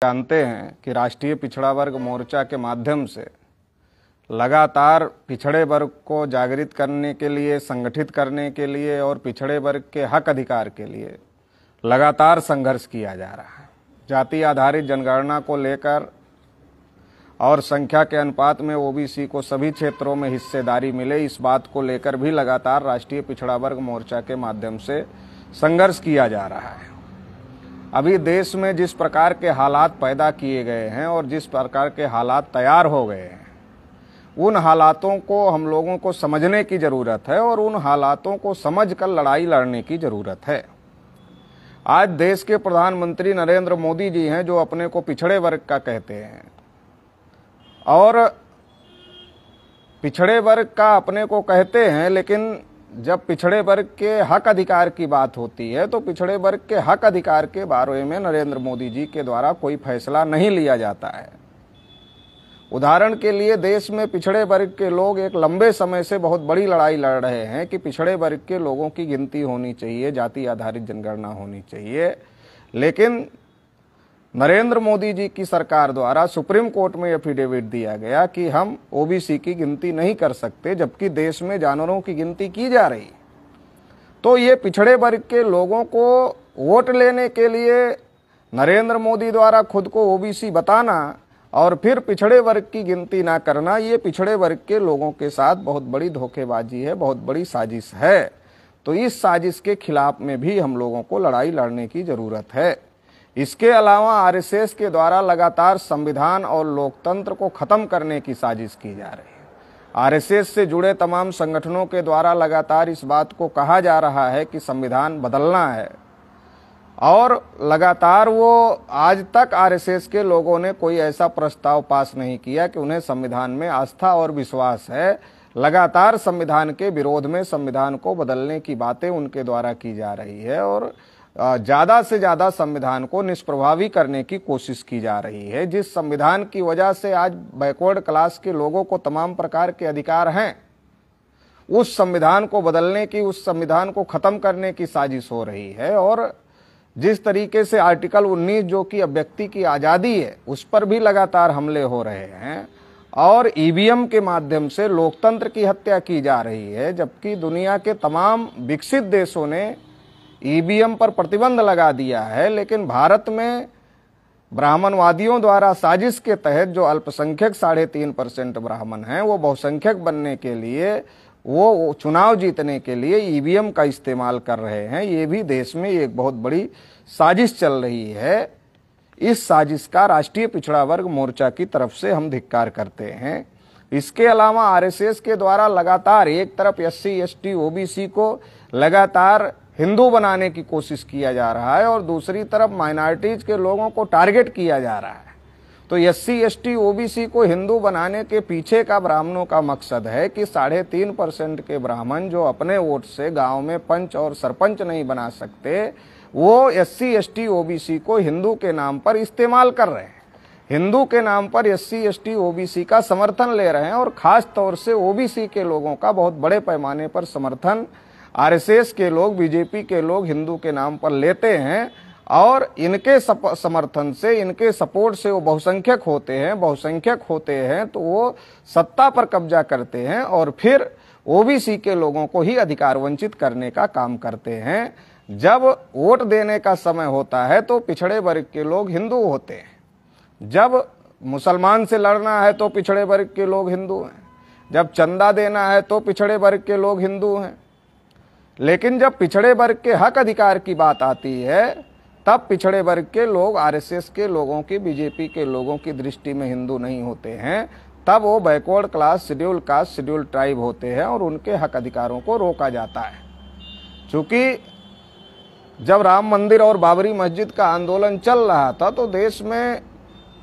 जानते हैं कि राष्ट्रीय पिछड़ा वर्ग मोर्चा के माध्यम से लगातार पिछड़े वर्ग को जागृत करने के लिए, संगठित करने के लिए और पिछड़े वर्ग के हक अधिकार के लिए लगातार संघर्ष किया जा रहा है। जाति आधारित जनगणना को लेकर और संख्या के अनुपात में ओबीसी को सभी क्षेत्रों में हिस्सेदारी मिले, इस बात को लेकर भी लगातार राष्ट्रीय पिछड़ा वर्ग मोर्चा के माध्यम से संघर्ष किया जा रहा है। अभी देश में जिस प्रकार के हालात पैदा किए गए हैं और जिस प्रकार के हालात तैयार हो गए हैं, उन हालातों को हम लोगों को समझने की जरूरत है और उन हालातों को समझकर लड़ाई लड़ने की जरूरत है। आज देश के प्रधानमंत्री नरेंद्र मोदी जी हैं जो अपने को पिछड़े वर्ग का कहते हैं और पिछड़े वर्ग का अपने को कहते हैं, लेकिन जब पिछड़े वर्ग के हक अधिकार की बात होती है तो पिछड़े वर्ग के हक अधिकार के बारे में नरेंद्र मोदी जी के द्वारा कोई फैसला नहीं लिया जाता है। उदाहरण के लिए देश में पिछड़े वर्ग के लोग एक लंबे समय से बहुत बड़ी लड़ाई लड़ रहे हैं कि पिछड़े वर्ग के लोगों की गिनती होनी चाहिए, जाति आधारित जनगणना होनी चाहिए, लेकिन नरेंद्र मोदी जी की सरकार द्वारा सुप्रीम कोर्ट में एफिडेविट दिया गया कि हम ओबीसी की गिनती नहीं कर सकते, जबकि देश में जानवरों की गिनती की जा रही। तो ये पिछड़े वर्ग के लोगों को वोट लेने के लिए नरेंद्र मोदी द्वारा खुद को ओबीसी बताना और फिर पिछड़े वर्ग की गिनती ना करना, ये पिछड़े वर्ग के लोगों के साथ बहुत बड़ी धोखेबाजी है, बहुत बड़ी साजिश है। तो इस साजिश के खिलाफ में भी हम लोगों को लड़ाई लड़ने की जरूरत है। इसके अलावा आरएसएस के द्वारा लगातार संविधान और लोकतंत्र को खत्म करने की साजिश की जा रही है। आरएसएस से जुड़े तमाम संगठनों के द्वारा लगातार इस बात को कहा जा रहा है कि संविधान बदलना है और लगातार वो आज तक आरएसएस के लोगों ने कोई ऐसा प्रस्ताव पास नहीं किया कि उन्हें संविधान में आस्था और विश्वास है। लगातार संविधान के विरोध में संविधान को बदलने की बातें उनके द्वारा की जा रही है और ज्यादा से ज्यादा संविधान को निष्प्रभावी करने की कोशिश की जा रही है। जिस संविधान की वजह से आज बैकवर्ड क्लास के लोगों को तमाम प्रकार के अधिकार हैं, उस संविधान को बदलने की, उस संविधान को खत्म करने की साजिश हो रही है। और जिस तरीके से आर्टिकल 19 जो कि अभिव्यक्ति की आजादी है, उस पर भी लगातार हमले हो रहे हैं और ईवीएम के माध्यम से लोकतंत्र की हत्या की जा रही है, जबकि दुनिया के तमाम विकसित देशों ने ईवीएम पर प्रतिबंध लगा दिया है। लेकिन भारत में ब्राह्मणवादियों द्वारा साजिश के तहत जो अल्पसंख्यक 3.5% ब्राह्मण हैं, वो बहुसंख्यक बनने के लिए, वो चुनाव जीतने के लिए ईवीएम का इस्तेमाल कर रहे हैं। ये भी देश में एक बहुत बड़ी साजिश चल रही है। इस साजिश का राष्ट्रीय पिछड़ा वर्ग मोर्चा की तरफ से हम धिक्कार करते हैं। इसके अलावा आरएसएस के द्वारा लगातार एक तरफ एससी एसटी ओबीसी को लगातार हिंदू बनाने की कोशिश किया जा रहा है और दूसरी तरफ माइनॉरिटीज के लोगों को टारगेट किया जा रहा है। तो एससी एसटी ओबीसी को हिंदू बनाने के पीछे का ब्राह्मणों का मकसद है कि 3.5% के ब्राह्मण जो अपने वोट से गांव में पंच और सरपंच नहीं बना सकते, वो एससी एसटी ओबीसी को हिंदू के नाम पर इस्तेमाल कर रहे हैं। हिंदू के नाम पर एससी एसटी ओबीसी का समर्थन ले रहे हैं और खास तौर से ओबीसी के लोगों का बहुत बड़े पैमाने पर समर्थन आरएसएस के लोग, बीजेपी के लोग हिंदू के नाम पर लेते हैं और इनके समर्थन से, इनके सपोर्ट से वो बहुसंख्यक होते हैं तो वो सत्ता पर कब्जा करते हैं और फिर ओबीसी के लोगों को ही अधिकार वंचित करने का काम करते हैं। जब वोट देने का समय होता है तो पिछड़े वर्ग के लोग हिंदू होते हैं, जब मुसलमान से लड़ना है तो पिछड़े वर्ग के लोग हिंदू हैं, जब चंदा देना है तो पिछड़े वर्ग के लोग हिंदू हैं। लेकिन जब पिछड़े वर्ग के हक अधिकार की बात आती है तब पिछड़े वर्ग के लोग आरएसएस के लोगों की, बीजेपी के लोगों की दृष्टि में हिंदू नहीं होते हैं, तब वो backward class, schedule caste, schedule tribe होते हैं और उनके हक अधिकारों को रोका जाता है। चूंकि जब राम मंदिर और बाबरी मस्जिद का आंदोलन चल रहा था तो देश में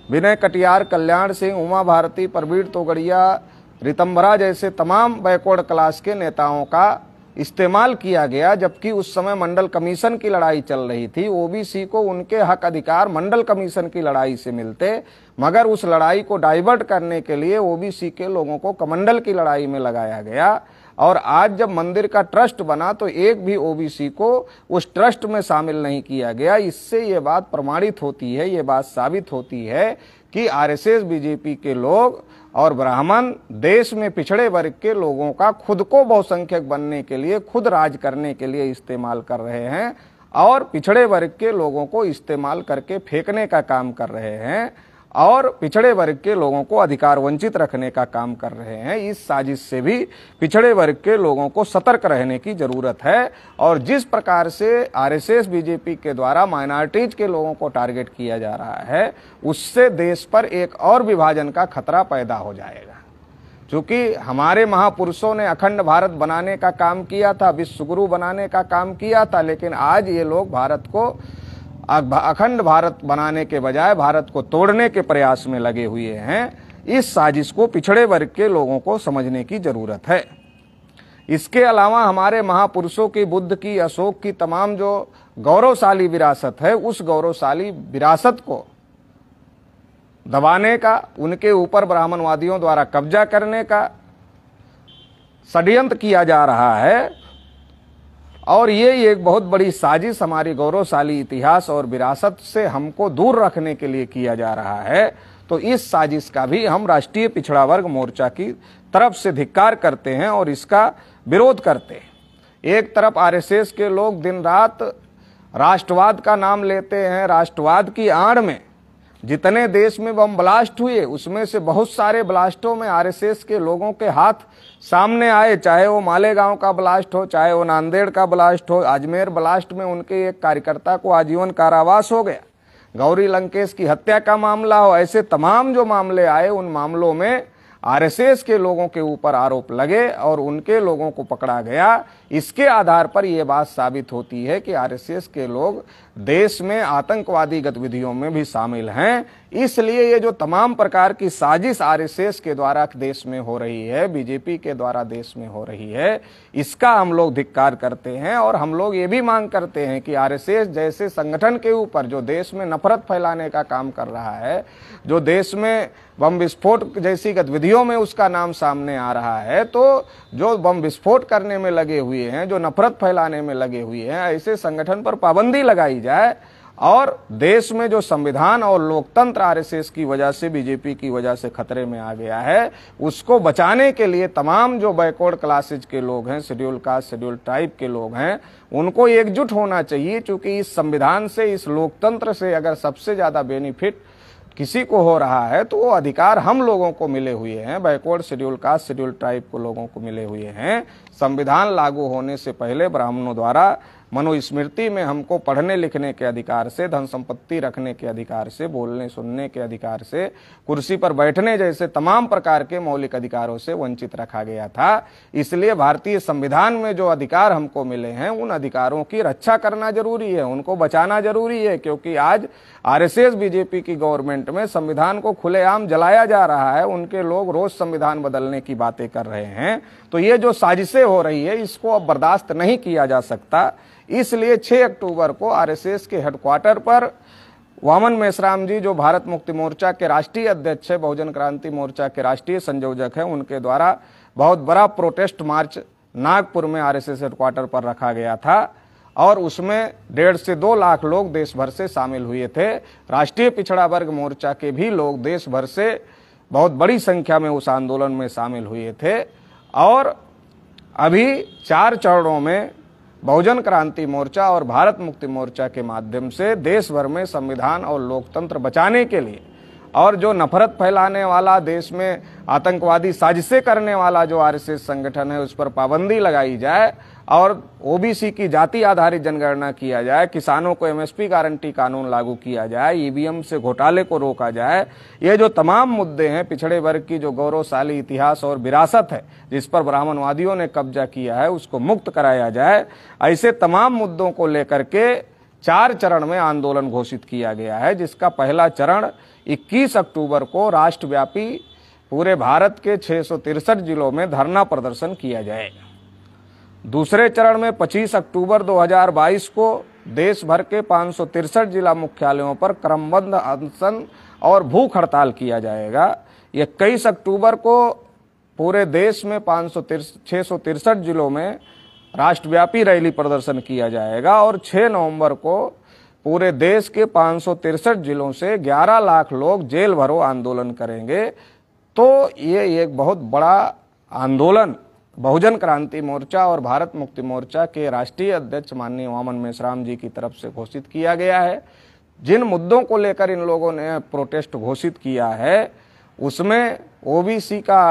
विनय कटियार, कल्याण सिंह, उमा भारती, प्रवीण तोगड़िया, रितंभरा जैसे तमाम बैकवर्ड क्लास के नेताओं का इस्तेमाल किया गया, जबकि उस समय मंडल कमीशन की लड़ाई चल रही थी। ओबीसी को उनके हक अधिकार मंडल कमीशन की लड़ाई से मिलते, मगर उस लड़ाई को डाइवर्ट करने के लिए ओबीसी के लोगों को कमंडल की लड़ाई में लगाया गया और आज जब मंदिर का ट्रस्ट बना तो एक भी ओबीसी को उस ट्रस्ट में शामिल नहीं किया गया। इससे ये बात प्रमाणित होती है, ये बात साबित होती है कि आरएसएस बीजेपी के लोग और ब्राह्मण देश में पिछड़े वर्ग के लोगों का खुद को बहुसंख्यक बनने के लिए, खुद राज करने के लिए इस्तेमाल कर रहे हैं और पिछड़े वर्ग के लोगों को इस्तेमाल करके फेंकने का काम कर रहे हैं और पिछड़े वर्ग के लोगों को अधिकार वंचित रखने का काम कर रहे हैं। इस साजिश से भी पिछड़े वर्ग के लोगों को सतर्क रहने की जरूरत है। और जिस प्रकार से आरएसएस बीजेपी के द्वारा माइनॉरिटीज के लोगों को टारगेट किया जा रहा है, उससे देश पर एक और विभाजन का खतरा पैदा हो जाएगा। क्योंकि हमारे महापुरुषों ने अखंड भारत बनाने का काम किया था, विश्वगुरु बनाने का काम किया था, लेकिन आज ये लोग भारत को अखंड भारत बनाने के बजाय भारत को तोड़ने के प्रयास में लगे हुए हैं। इस साजिश को पिछड़े वर्ग के लोगों को समझने की जरूरत है। इसके अलावा हमारे महापुरुषों की, बुद्ध की, अशोक की तमाम जो गौरवशाली विरासत है, उस गौरवशाली विरासत को दबाने का, उनके ऊपर ब्राह्मणवादियों द्वारा कब्जा करने का षड्यंत्र किया जा रहा है। और ये एक बहुत बड़ी साजिश हमारी गौरवशाली इतिहास और विरासत से हमको दूर रखने के लिए किया जा रहा है। तो इस साजिश का भी हम राष्ट्रीय पिछड़ा वर्ग मोर्चा की तरफ से धिक्कार करते हैं और इसका विरोध करते हैं। एक तरफ आरएसएस के लोग दिन रात राष्ट्रवाद का नाम लेते हैं। राष्ट्रवाद की आड़ में जितने देश में बम ब्लास्ट हुए, उसमें से बहुत सारे ब्लास्टों में आरएसएस के लोगों के हाथ सामने आए, चाहे वो मालेगांव का ब्लास्ट हो, चाहे वो नांदेड़ का ब्लास्ट हो। अजमेर ब्लास्ट में उनके एक कार्यकर्ता को आजीवन कारावास हो गया। गौरी लंकेश की हत्या का मामला हो, ऐसे तमाम जो मामले आए, उन मामलों में आरएसएस के लोगों के ऊपर आरोप लगे और उनके लोगों को पकड़ा गया। इसके आधार पर यह बात साबित होती है कि आरएसएस के लोग देश में आतंकवादी गतिविधियों में भी शामिल हैं। इसलिए ये जो तमाम प्रकार की साजिश आरएसएस के द्वारा देश में हो रही है, बीजेपी के द्वारा देश में हो रही है, इसका हम लोग धिक्कार करते हैं। और हम लोग ये भी मांग करते हैं कि आरएसएस जैसे संगठन के ऊपर जो देश में नफरत फैलाने का काम कर रहा है, जो देश में बम विस्फोट जैसी गतिविधियों में उसका नाम सामने आ रहा है, तो जो बम विस्फोट करने में लगे हुए हैं, जो नफरत फैलाने में लगे हुए हैं, ऐसे संगठन पर पाबंदी लगाई जाए। और देश में जो संविधान और लोकतंत्र आरएसएस की वजह से, बीजेपी की वजह से खतरे में आ गया है, उसको बचाने के लिए तमाम जो बैकवर्ड क्लासेज के लोग हैं, शेड्यूल कास्ट, शेड्यूल ट्राइब के लोग हैं, उनको एकजुट होना चाहिए। क्योंकि इस संविधान से, इस लोकतंत्र से अगर सबसे ज्यादा बेनिफिट किसी को हो रहा है तो वो अधिकार हम लोगों को मिले हुए हैं, backward, schedule caste, schedule tribe को लोगों को मिले हुए हैं। संविधान लागू होने से पहले ब्राह्मणों द्वारा मनुस्मृति में हमको पढ़ने लिखने के अधिकार से, धन संपत्ति रखने के अधिकार से, बोलने सुनने के अधिकार से, कुर्सी पर बैठने जैसे तमाम प्रकार के मौलिक अधिकारों से वंचित रखा गया था। इसलिए भारतीय संविधान में जो अधिकार हमको मिले हैं, उन अधिकारों की रक्षा करना जरूरी है, उनको बचाना जरूरी है। क्योंकि आज आरएसएस बीजेपी की गवर्नमेंट में संविधान को खुलेआम जलाया जा रहा है, उनके लोग रोज संविधान बदलने की बातें कर रहे हैं। तो ये जो साजिशें हो रही है, इसको अब बर्दाश्त नहीं किया जा सकता। इसलिए 6 अक्टूबर को आरएसएस के हेडक्वार्टर पर वामन मेश्राम जी, जो भारत मुक्ति मोर्चा के राष्ट्रीय अध्यक्ष है, बहुजन क्रांति मोर्चा के राष्ट्रीय संयोजक हैं, उनके द्वारा बहुत बड़ा प्रोटेस्ट मार्च नागपुर में आरएसएस हेडक्वार्टर पर रखा गया था। और उसमें 1.5 से 2 लाख लोग देश भर से शामिल हुए थे। राष्ट्रीय पिछड़ा वर्ग मोर्चा के भी लोग देश भर से बहुत बड़ी संख्या में उस आंदोलन में शामिल हुए थे। और अभी 4 चरणों में बहुजन क्रांति मोर्चा और भारत मुक्ति मोर्चा के माध्यम से देश भर में संविधान और लोकतंत्र बचाने के लिए, और जो नफरत फैलाने वाला, देश में आतंकवादी साजिशें करने वाला जो आरएसएस संगठन है, उस पर पाबंदी लगाई जाए और ओबीसी की जाति आधारित जनगणना किया जाए, किसानों को एमएसपी गारंटी कानून लागू किया जाए, ईवीएम से घोटाले को रोका जाए। ये जो तमाम मुद्दे हैं, पिछड़े वर्ग की जो गौरवशाली इतिहास और विरासत है, जिस पर ब्राह्मणवादियों ने कब्जा किया है, उसको मुक्त कराया जाए। ऐसे तमाम मुद्दों को लेकर के 4 चरण में आंदोलन घोषित किया गया है, जिसका पहला चरण 21 अक्टूबर को राष्ट्रव्यापी पूरे भारत के 663 जिलों में धरना प्रदर्शन किया जाएगा। दूसरे चरण में 25 अक्टूबर 2022 को देश भर के 563 जिला मुख्यालयों पर क्रमबद्ध अनशन और भूख हड़ताल किया जाएगा। 21 अक्टूबर को पूरे देश में 663 जिलों में राष्ट्रव्यापी रैली प्रदर्शन किया जाएगा और 6 नवंबर को पूरे देश के 563 जिलों से 11 लाख लोग जेल भरो आंदोलन करेंगे। तो ये एक बहुत बड़ा आंदोलन बहुजन क्रांति मोर्चा और भारत मुक्ति मोर्चा के राष्ट्रीय अध्यक्ष माननीय वामन मेश्राम जी की तरफ से घोषित किया गया है। जिन मुद्दों को लेकर इन लोगों ने प्रोटेस्ट घोषित किया है उसमें ओबीसी का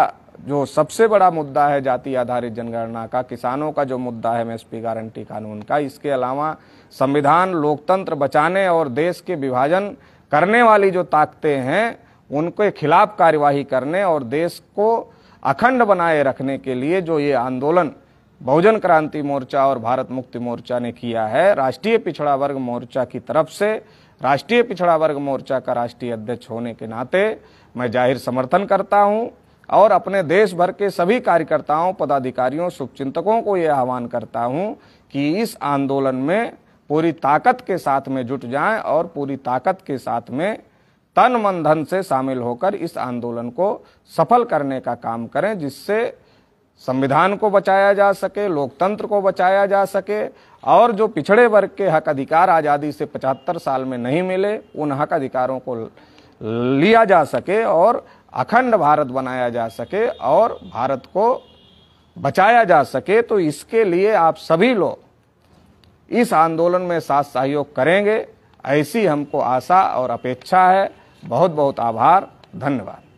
जो सबसे बड़ा मुद्दा है जाति आधारित जनगणना का, किसानों का जो मुद्दा है एमएसपी गारंटी कानून का, इसके अलावा संविधान लोकतंत्र बचाने और देश के विभाजन करने वाली जो ताकतें हैं उनके खिलाफ कार्यवाही करने और देश को अखंड बनाए रखने के लिए जो ये आंदोलन बहुजन क्रांति मोर्चा और भारत मुक्ति मोर्चा ने किया है, राष्ट्रीय पिछड़ा वर्ग मोर्चा की तरफ से राष्ट्रीय पिछड़ा वर्ग मोर्चा का राष्ट्रीय अध्यक्ष होने के नाते मैं जाहिर समर्थन करता हूं और अपने देश भर के सभी कार्यकर्ताओं, पदाधिकारियों, शुभचिंतकों को यह आह्वान करता हूं कि इस आंदोलन में पूरी ताकत के साथ में जुट जाएं और पूरी ताकत के साथ में तन मन धन से शामिल होकर इस आंदोलन को सफल करने का काम करें, जिससे संविधान को बचाया जा सके, लोकतंत्र को बचाया जा सके और जो पिछड़े वर्ग के हक अधिकार आज़ादी से 75 साल में नहीं मिले उन हक अधिकारों को लिया जा सके और अखंड भारत बनाया जा सके और भारत को बचाया जा सके। तो इसके लिए आप सभी लोग इस आंदोलन में साथ सहयोग करेंगे, ऐसी हमको आशा और अपेक्षा है। बहुत बहुत आभार, धन्यवाद।